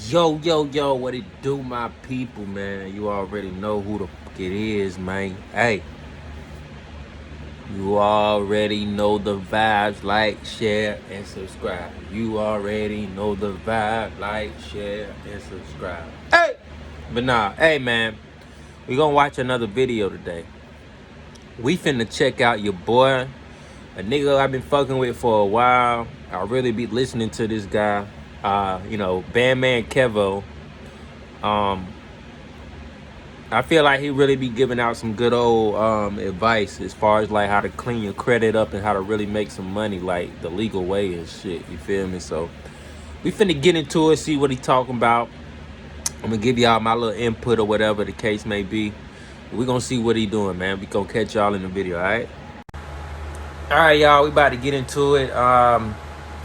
Yo, yo, yo, what it do, my people, man? You already know who the fuck it is, man. Hey, you already know the vibes. Like, share, and subscribe. You already know the vibe. Like, share, and subscribe. Hey! But nah, hey, man. We gonna watch another video today. We finna check out your boy, a nigga I've been fucking with for a while. I really be listening to this guy. BANDMAN KEVO. I feel like he really be giving out some good old advice as far as like how to clean your credit up and how to really make some money like the legal way and shit. You feel me? So we finna get into it, see what he talking about. I'm gonna give y'all my little input or whatever the case may be. We gonna see what he doing, man. We gonna catch y'all in the video, all right? All right, y'all. We about to get into it.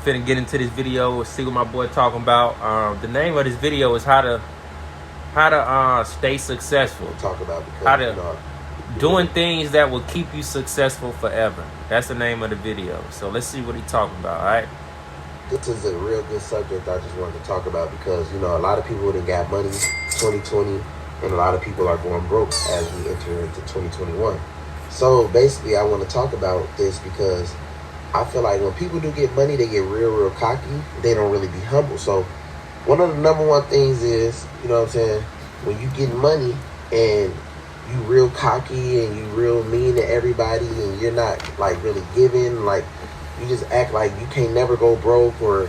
Finna get into this video. See what my boy talking about. The name of this video is how to stay successful. Talk about because how to doing things that will keep you successful forever. That's the name of the video. So let's see what he's talking about. All right. This is a real good subject I just wanted to talk about because, a lot of people done got money 2020 and a lot of people are going broke as we enter into 2021. So basically I want to talk about this because I feel like when people do get money, they get real cocky. They don't really be humble. So one of the number one things is, when you get money and you real cocky and you real mean to everybody and you're not like really giving, like you just act like you can't never go broke or,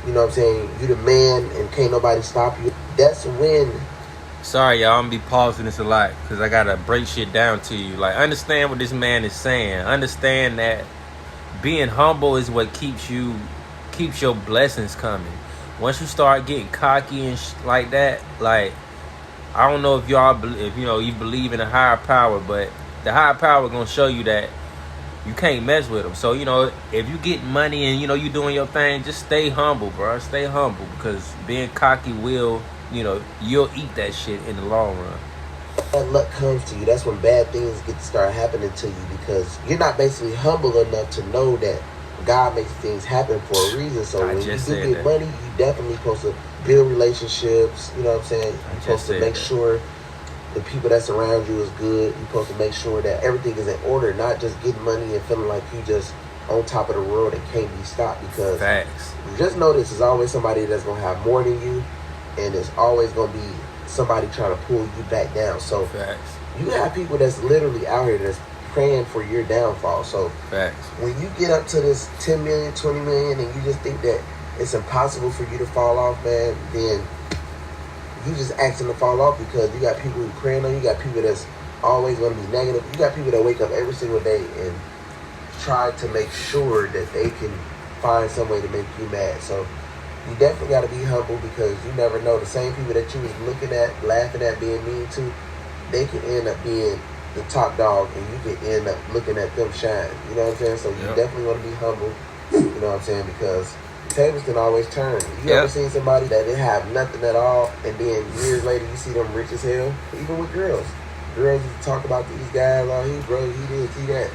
you the man and can't nobody stop you. That's when. Sorry, y'all, I'm gonna be pausing this a lot because I gotta break shit down to you. Like, understand what this man is saying. Understand that being humble is what keeps your blessings coming. Once you start getting cocky and like that, like, I don't know if you believe in a higher power, but the higher power gonna show you that you can't mess with them. So, if you get money and, you doing your thing, just stay humble, bro. Stay humble because being cocky will, you'll eat that shit in the long run. That luck comes to you. That's when bad things get to start happening to you because you're not basically humble enough to know that God makes things happen for a reason. So when you do get money, you definitely supposed to build relationships. You know what I'm saying? You're supposed to make sure the people that's around you is good. You're supposed to make sure that everything is in order, not just getting money and feeling like you just on top of the world and can't be stopped. Because facts. Just notice there's always somebody that's gonna have more than you, and there's always gonna be somebody trying to pull you back down. So facts. You have people that's literally out here that's praying for your downfall. So facts. When you get up to this 10 million, 20 million, and you just think that it's impossible for you to fall off, man, then you just asking to fall off because you got people who praying on you. You got people that's always going to be negative. You got people that wake up every single day and try to make sure that they can find some way to make you mad. So you definitely got to be humble because you never know. The same people that you was looking at, laughing at, being mean to, they can end up being the top dog and you can end up looking at them shine. You know what I'm saying? So you definitely want to be humble. You know what I'm saying? Because tables can always turn. You ever seen somebody that didn't have nothing at all and then years later you see them rich as hell? Even with girls. Girls talk about these guys, oh, he broke, he did, he that.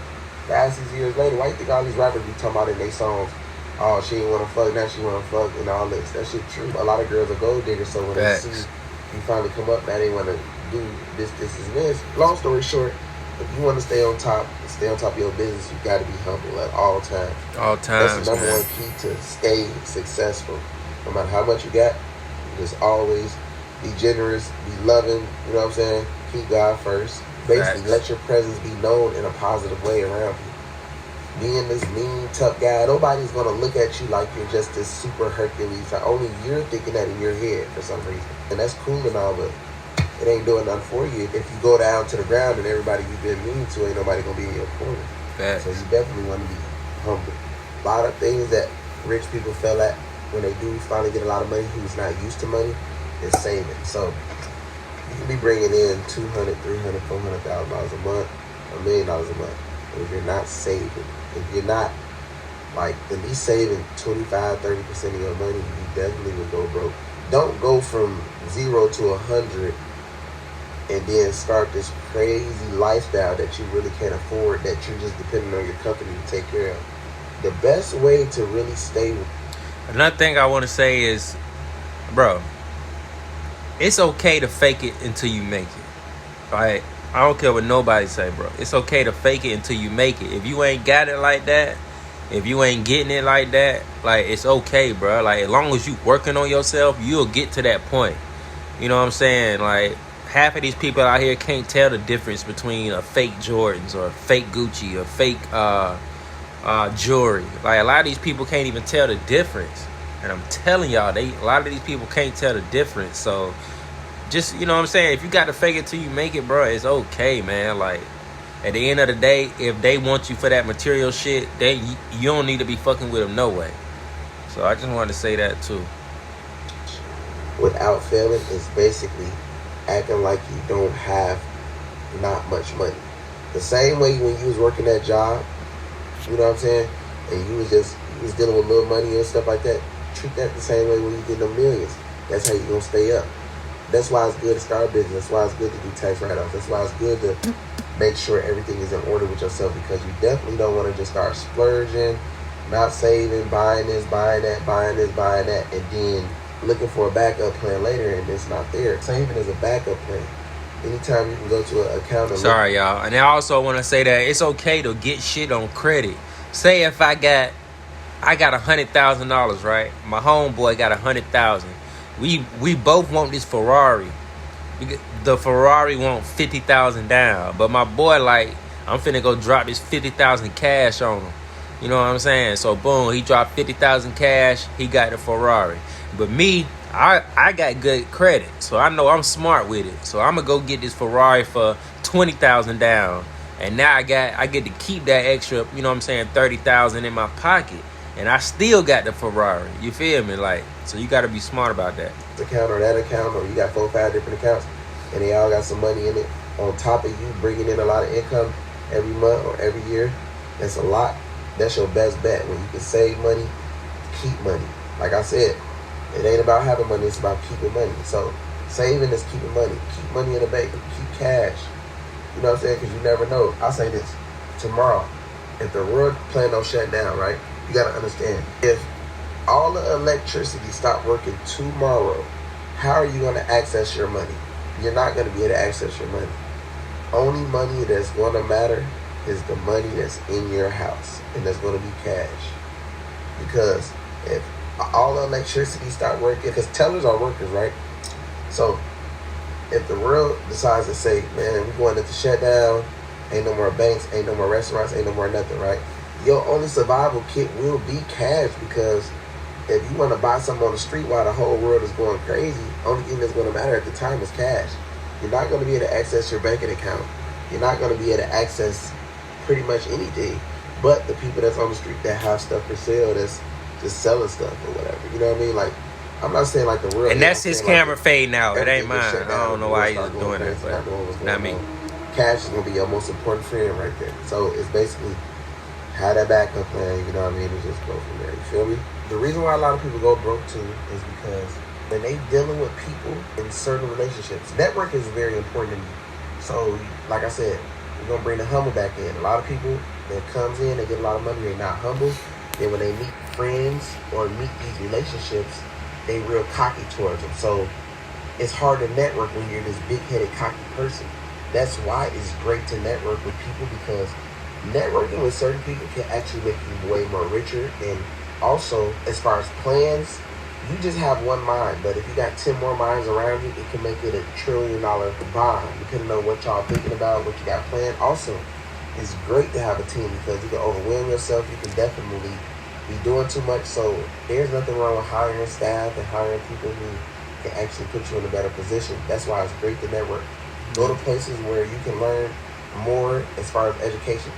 5, 6 years later, why you think all these rappers be talking about in their songs, oh, she ain't want to fuck, now she want to fuck, and all this. That shit true. A lot of girls are gold diggers, so when they see you finally come up, now they want to do this, and this. Long story short, if you want to stay on top of your business, you got to be humble at all times. All times. That's the number one key to stay successful. No matter how much you got, you just always be generous, be loving. You know what I'm saying? Keep God first. Basically, let your presence be known in a positive way around you. Being this mean, tough guy, nobody's gonna look at you like you're just this super Hercules. Only you're thinking that in your head for some reason, and that's cool and all, but it ain't doing nothing for you. If you go down to the ground and everybody you've been mean to, ain't nobody gonna be in your corner. So you definitely want to be humble. A lot of things that rich people fell at when they do finally get a lot of money, who's not used to money, is saving. So you can be bringing in $200,000, $300,000, $400,000 a month, $1 million a month. But if you're not saving, if you're not like at least saving 25-30% of your money, you definitely will go broke. Don't go from 0 to 100 and then start this crazy lifestyle that you really can't afford, that you're just depending on your company to take care of. The best way to really stay. Another thing I want to say is, bro, it's okay to fake it until you make it. Right? I don't care what nobody say, bro. It's okay to fake it until you make it. If you ain't got it like that, if you ain't getting it like that, like, it's okay, bro. Like, as long as you working on yourself, you'll get to that point. You know what I'm saying? Like, half of these people out here can't tell the difference between a fake Jordans or a fake Gucci or fake jewelry. Like, a lot of these people can't even tell the difference. And I'm telling y'all, a lot of these people can't tell the difference. So just, you know what I'm saying, if you got to fake it till you make it, bro, it's okay, man. Like, at the end of the day, if they want you for that material shit, you don't need to be fucking with them no way. So I just wanted to say that too. Without failing is basically acting like you don't have not much money. The same way when you was working that job, you know what I'm saying, and you was dealing with little money and stuff like that, treat that the same way when you get them millions. That's how you gonna stay up. That's why it's good to start a business. That's why it's good to do tax write-offs. That's why it's good to make sure everything is in order with yourself, because you definitely don't want to just start splurging, not saving, buying this, buying that, buying this, buying that, and then looking for a backup plan later and it's not there. Saving is a backup plan. Anytime you can go to an account and Sorry, y'all. And I also want to say that it's okay to get shit on credit. Say if I got $100,000, right? My homeboy got $100,000. We both want this Ferrari. The Ferrari want 50,000 down, but my boy, like, I'm finna go drop this 50,000 cash on him. You know what I'm saying? So boom, he dropped 50,000 cash. He got the Ferrari. But me, I got good credit, so I know I'm smart with it. So I'm gonna go get this Ferrari for 20,000 down, and now I get to keep that extra, you know what I'm saying, 30,000 in my pocket, and I still got the Ferrari. You feel me? Like, so you got to be smart about that. Account or that account, or you got 4 or 5 different accounts, and they all got some money in it. On top of you bringing in a lot of income every month or every year, that's a lot. That's your best bet. When you can save money, keep money. Like I said, it ain't about having money, it's about keeping money. So saving is keeping money. Keep money in the bank. Keep cash. You know what I'm saying? Because you never know. I'll say this. Tomorrow, if the world plan on shutting down, right? You got to understand. If all the electricity stop working tomorrow, how are you going to access your money? You're not going to be able to access your money. Only money that's going to matter is the money that's in your house, and that's going to be cash. Because if all the electricity stop working, because tellers are workers, right? So if the world decides to say, man, we're going into shutdown, ain't no more banks, ain't no more restaurants, ain't no more nothing, right? Your only survival kit will be cash, because if you want to buy something on the street while the whole world is going crazy, only thing that's going to matter at the time is cash. You're not going to be able to access your banking account. You're not going to be able to access pretty much anything but the people that's on the street that have stuff for sale, that's just selling stuff or whatever. You know what I mean? Like, I'm not saying like the real. And that's his camera like fading out. It ain't mine. I don't know why he's doing that, but not me. Cash is going to be your most important friend right there. So it's basically have that backup plan, you know what I mean, and just go from there. You feel me? The reason why a lot of people go broke too is because when they dealing with people in certain relationships, network is very important to me. So, like I said, we're going to bring the humble back in. A lot of people that comes in, they get a lot of money, they're not humble. Then when they meet friends or meet these relationships, they real cocky towards them. So it's hard to network when you're this big-headed, cocky person. That's why it's great to network with people, because networking with certain people can actually make you way more richer. And also, as far as plans, you just have one mind, but if you got 10 more minds around you, it can make it $1 trillion bond, depending on what y'all thinking about, what you got planned. Also, it's great to have a team, because you can overwhelm yourself. You can definitely be doing too much. So there's nothing wrong with hiring staff and hiring people who can actually put you in a better position. That's why it's great to network. Go to places where you can learn more as far as education.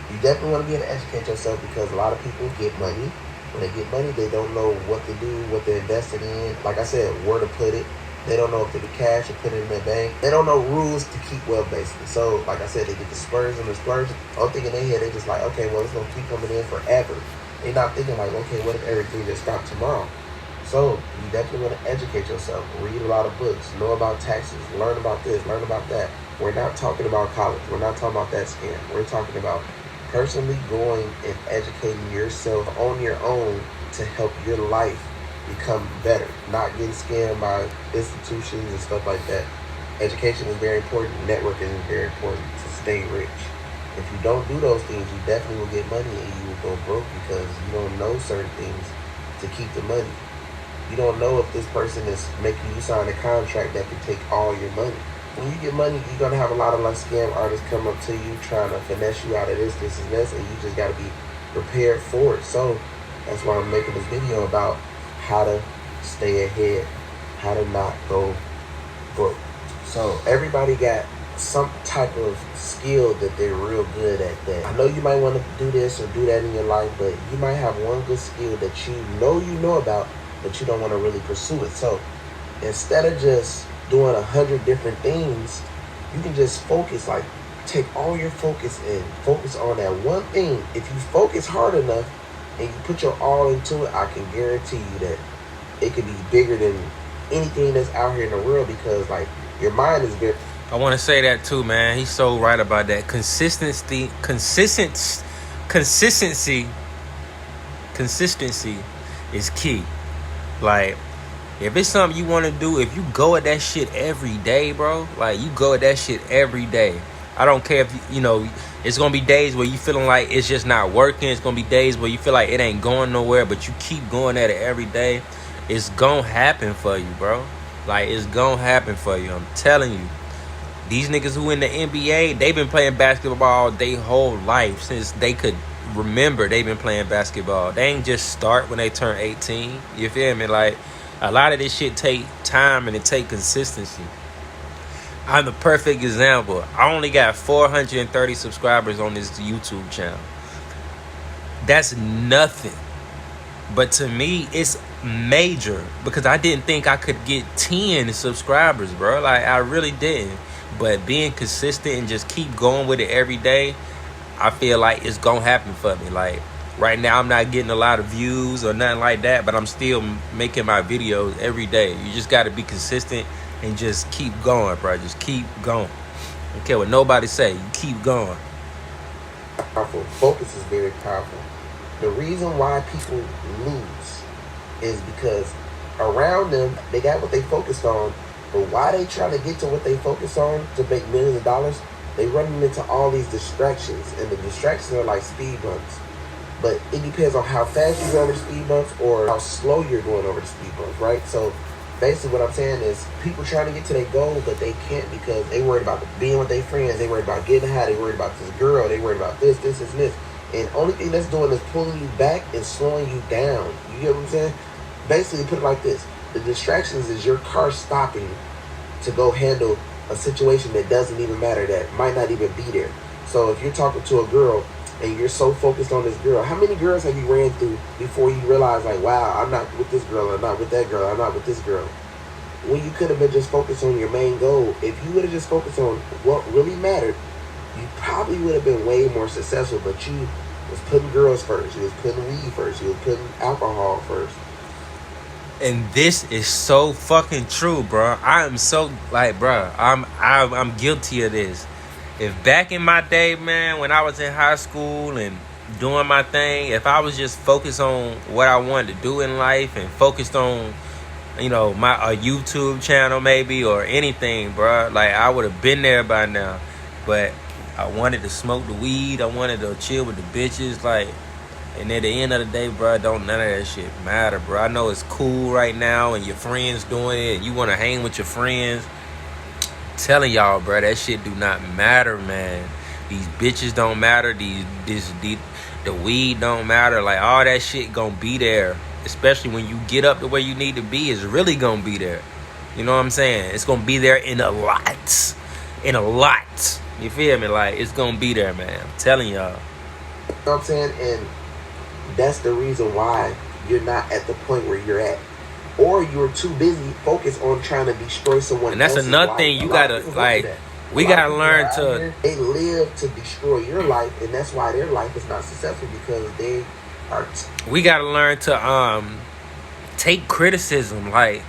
You definitely want to be able to educate yourself, because a lot of people get money. When they get money, they don't know what to do, what they're investing in. Like I said, where to put it. They don't know if to do cash or put it in their bank. They don't know rules to keep wealth, basically. So, like I said, they get the spurs and the splurges. Only thing in their head, they just like, okay, well, it's going to keep coming in forever. They're not thinking like, okay, what if everything just stopped tomorrow? So, you definitely want to educate yourself. Read a lot of books. Know about taxes. Learn about this. Learn about that. We're not talking about college. We're not talking about that scam. We're talking about personally going and educating yourself on your own to help your life become better, not getting scammed by institutions and stuff like that. Education is very important. Networking is very important to stay rich. If you don't do those things, you definitely will get money and you will go broke because you don't know certain things to keep the money. You don't know if this person is making you sign a contract that could take all your money. When you get money, you're gonna have a lot of like scam artists come up to you trying to finesse you out of this, and this, and you just gotta be prepared for it. So that's why I'm making this video about how to stay ahead, how to not go broke. So everybody got some type of skill that they're real good at. That I know you might want to do this or do that in your life, but you might have one good skill that you know about, but you don't want to really pursue it. So instead of just doing 100 different things, you can just focus, like take all your focus and focus on that one thing. If you focus hard enough and you put your all into it, I can guarantee you that it could be bigger than anything that's out here in the world, because like your mind is very. I want to say that too, man. He's so right about that. Consistency is key. Like, if it's something you want to do, if you go at that shit every day, bro, like you go at that shit every day. I don't care if, you know, it's going to be days where you feeling like it's just not working. It's going to be days where you feel like it ain't going nowhere, but you keep going at it every day. It's going to happen for you, bro. Like, it's going to happen for you. I'm telling you. These niggas who in the NBA, they've been playing basketball their whole life. Since they could remember, they've been playing basketball. They ain't just start when they turn 18. You feel me? Like, a lot of this shit take time and it take consistency. I'm the perfect example. I only got 430 subscribers on this YouTube channel. That's nothing. But to me, it's major because I didn't think I could get 10 subscribers, bro. Like, I really didn't. But being consistent and just keep going with it every day, I feel like it's gonna happen for me. Like, right now, I'm not getting a lot of views or nothing like that, but I'm still making my videos every day. You just got to be consistent and just keep going, bro. Just keep going. I don't care what nobody say. You keep going. Powerful. Focus is very powerful. The reason why people lose is because around them, they got what they focused on, but why they trying to get to what they focus on to make millions of dollars, they running into all these distractions, and the distractions are like speed bumps. But it depends on how fast you go over the speed bumps or how slow you're going over the speed bumps, right? So basically what I'm saying is people trying to get to their goal, but they can't because they worried about being with their friends, they worried about getting high, they worried about this girl, they worried about this, and this. And only thing that's doing is pulling you back and slowing you down. You get what I'm saying? Basically, put it like this. The distractions is your car stopping to go handle a situation that doesn't even matter, that might not even be there. So if you're talking to a girl and you're so focused on this girl, how many girls have you ran through before you realize, like, wow, I'm not with this girl, I'm not with that girl, I'm not with this girl? When you could have been just focused on your main goal. If you would have just focused on what really mattered, you probably would have been way more successful. But you was putting girls first, you was putting weed first, you was putting alcohol first. And this is so fucking true, bro. I am so, like, bro, I'm guilty of this. If back in my day, man, when I was in high school and doing my thing, if I was just focused on what I wanted to do in life and focused on, you know, a YouTube channel maybe or anything, bro, like, I would have been there by now. But I wanted to smoke the weed. I wanted to chill with the bitches, like. And at the end of the day, bro, don't none of that shit matter, bro. I know it's cool right now and your friends doing it and you want to hang with your friends. I'm telling y'all, bro, that shit do not matter, man. These bitches don't matter. The weed don't matter. Like, all that shit gonna be there. Especially when you get up to where you need to be, it's really gonna be there. You know what I'm saying? It's gonna be there in a lot. In a lot. You feel me? Like, it's gonna be there, man. I'm telling y'all. You know what I'm saying? And that's the reason why you're not at the point where you're at, or you're too busy focused on trying to destroy someone. And that's another thing you gotta, like, we gotta learn to. They live to destroy your life, and that's why their life is not successful, because they are. We gotta learn to take criticism. Like,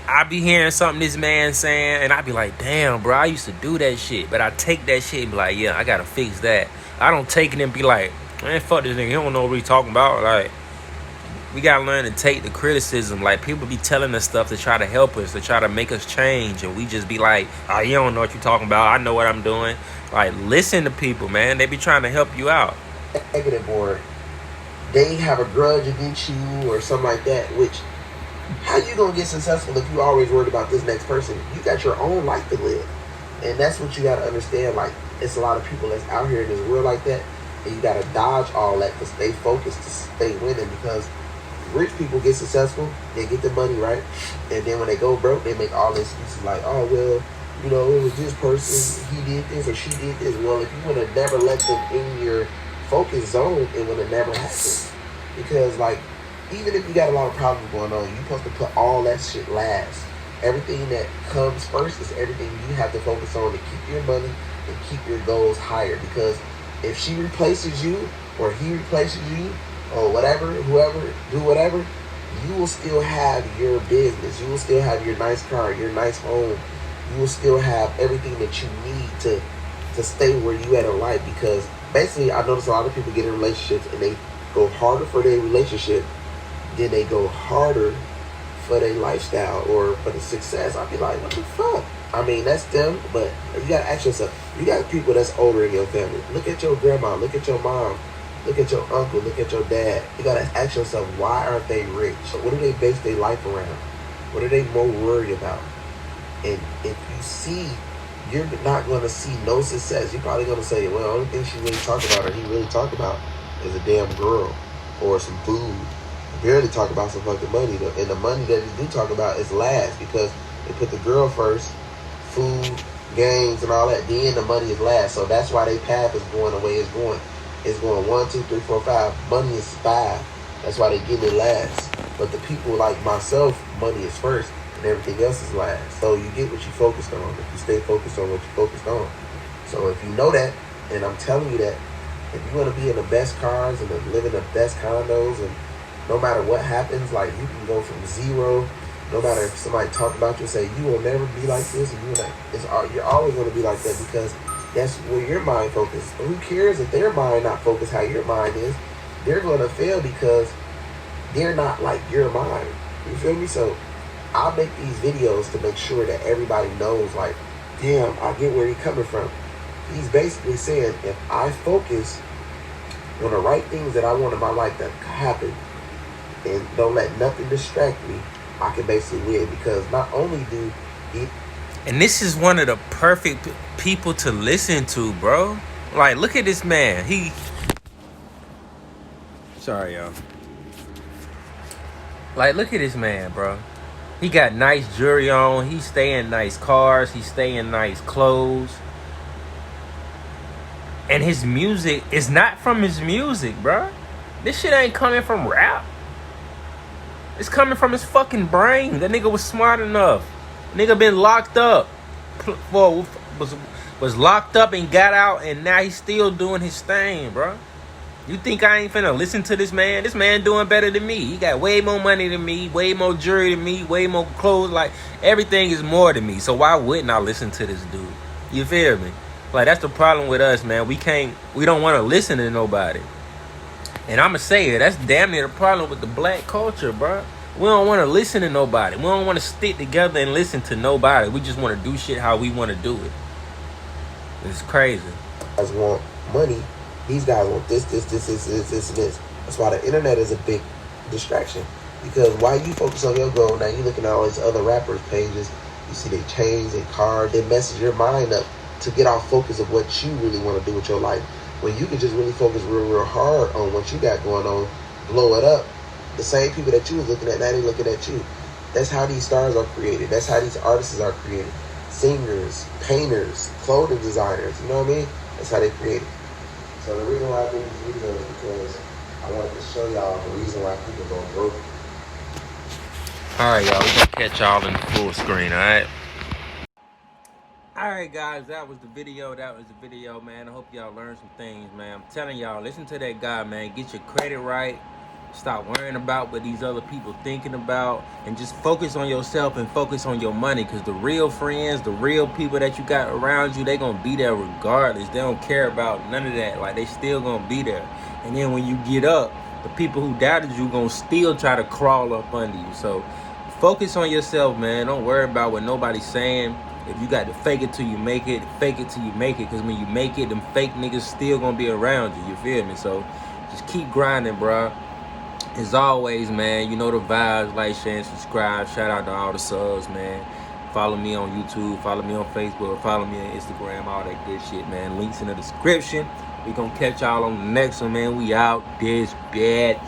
I be hearing something this man saying, and I be like, damn, bro, I used to do that shit, but I take that shit and be like, yeah, I gotta fix that. I don't take it and be like, man, fuck this nigga, he don't know what he talking about. Like, We gotta learn to take the criticism. Like, people be telling us stuff to try to help us, to try to make us change, and we just be like, oh, you don't know what you're talking about. I know what I'm doing. Like, listen to people, man. They be trying to help you out. Negative, or they have a grudge against you or something like that, which, how you gonna get successful if you always worried about this next person? You got your own life to live. And that's what you gotta understand. Like, it's a lot of people that's out here in this world like that, and you gotta dodge all that to stay focused, to stay winning. Because rich people get successful, they get the money, right? And then when they go broke, they make all the excuses like, oh, well, you know, it was this person, he did this or she did this. Well, if you would have never let them in your focus zone, it would have never happened. Because, like, even if you got a lot of problems going on, you're supposed to put all that shit last. Everything that comes first is everything you have to focus on to keep your money and keep your goals higher. Because if she replaces you or he replaces you or whatever, whoever, do whatever, you will still have your business. You will still have your nice car, your nice home. You will still have everything that you need to stay where you at in life. Because basically, I notice a lot of people get in relationships and they go harder for their relationship than they go harder for their lifestyle or for the success. I'd be like, what the fuck? I mean, that's them, but you gotta ask yourself, you got people that's older in your family. Look at your grandma, look at your mom, look at your uncle, look at your dad. You gotta ask yourself, why aren't they rich? What do they base their life around? What are they more worried about? And if you see, you're not gonna see no success. You're probably gonna say, well, the only thing she really talk about or he really talk about is a damn girl or some food. Barely talk about some fucking money though. And the money that they do talk about is last, because they put the girl first, food, games, and all that. Then the money is last. So that's why their path is going the way it's going. It's going 1, 2, 3, 4, 5. Money is 5. That's why they get it last. But the people like myself, money is first, and everything else is last. So you get what you focused on. If you stay focused on what you focused on. So if you know that, and I'm telling you that, if you want to be in the best cars and live in the best condos, and no matter what happens, like, you can go from zero. No matter if somebody talk about you and say you will never be like this, and you're always going to be like that, because that's where your mind focuses. But who cares if their mind not focused how your mind is? They're going to fail because they're not like your mind. You feel me? So I make these videos to make sure that everybody knows, like, damn, I get where he's coming from. He's basically saying, if I focus on the right things that I want in my life to happen, and don't let nothing distract me, I can basically win. Because not only do he... And this is one of the perfect people to listen to, bro. Like, look at this man. Sorry, y'all. Like, look at this man, bro. He got nice jewelry on. He stay in nice cars. He stay in nice clothes. And his music is not from his music, bro. This shit ain't coming from rap. It's coming from his fucking brain. That nigga was smart enough. Nigga been locked up. Was locked up and got out, and now he's still doing his thing, bro. You think I ain't finna listen to this man? This man doing better than me. He got way more money than me, way more jewelry than me, way more clothes. Like, everything is more than me. So why wouldn't I listen to this dude? You feel me? Like, that's the problem with us, man. We don't want to listen to nobody. And I'ma say it, that's damn near the problem with the black culture, bro. We don't want to listen to nobody. We don't want to stick together and listen to nobody. We just want to do shit how we want to do it. It's crazy. Guys want money. These guys want this, and this. That's why the internet is a big distraction. Because while you focus on your goal, now you looking at all these other rappers' pages. You see their chains and cars. They message your mind up to get off focus of what you really want to do with your life. When you can just really focus real hard on what you got going on, blow it up. The same people that you was looking at, now they looking at you. That's how these stars are created. That's how these artists are created. Singers, painters, clothing designers, you know what I mean? That's how they created. So the reason why I do these videos is because I wanted to show y'all the reason why people go broke. Alright, y'all, we're gonna catch y'all in the full screen, alright? Alright, guys, that was the video. Man. I hope y'all learned some things, man. I'm telling y'all, listen to that guy, man. Get your credit right. Stop worrying about what these other people thinking about, and just focus on yourself and focus on your money. Because the real friends, the real people that you got around you, they gonna be there regardless. They don't care about none of that. Like, they still gonna be there. And then when you get up, the people who doubted you gonna still try to crawl up under you. So focus on yourself, man. Don't worry about what nobody's saying. If you got to fake it till you make it, fake it till you make it. Because when you make it, them fake niggas still gonna be around you. You feel me? So just keep grinding, bro. As always, man, you know the vibes. Like, share, and subscribe. Shout out to all the subs, man. Follow me on YouTube. Follow me on Facebook. Follow me on Instagram. All that good shit, man. Links in the description. We gonna catch y'all on the next one, man. We out this bitch.